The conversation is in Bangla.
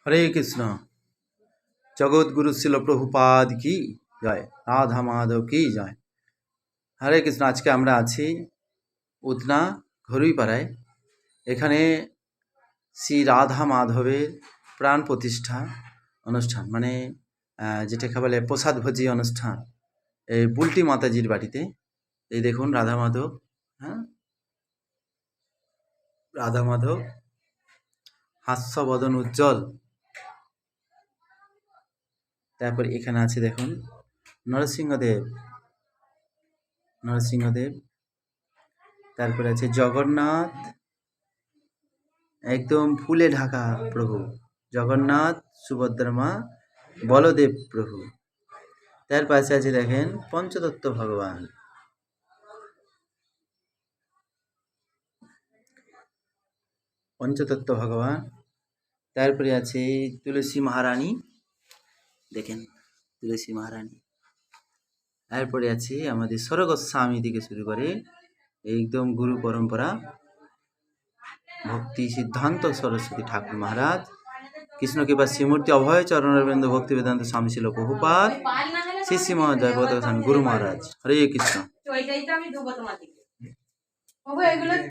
হরে কৃষ্ণ। জগৎগুরু শিল প্রভুপাদ কি জয়, রাধা মাধব কি জয়। হরে কৃষ্ণ। আজকে আমরা আছি উধনা ঘরুইপাড়ায়। এখানে শ্রী রাধা মাধবের প্রাণ প্রতিষ্ঠা অনুষ্ঠান, মানে যেটাকে বলে প্রসাদ ভোজি অনুষ্ঠান, এই বুলটি মাতাজির বাড়িতে। এই দেখুন রাধা মাধব, হ্যাঁ, রাধা মাধব হাস্যবদন উজ্জ্বল। তারপর এখানে আছে দেখুন নরসিংহদেব, তারপরে আছে জগন্নাথ, একদম ফুলে ঢাকা প্রভু জগন্নাথ, সুভদ্রা মা, বলদেব প্রভু। তার পাশে আছে দেখেন পঞ্চতত্ত্ব ভগবান। তারপরে আছে তুলসী মহারানী, দেখেন তুলসী মহারানী। তারপরে আছে আমাদের স্বরগোস্বামী থেকে শুরু করে একদম গুরু পরম্পরা ভক্তি সিদ্ধান্ত সরস্বতী ঠাকুর মহারাজ, কৃষ্ণ কৃপা শ্রীমূর্তি অভয় চরণারবিন্দ ভক্তি বেদান্ত স্বামী শিল প্রভুপাদ, শ্রী শ্রী মহাজয় গুরু মহারাজ। হরে কৃষ্ণ।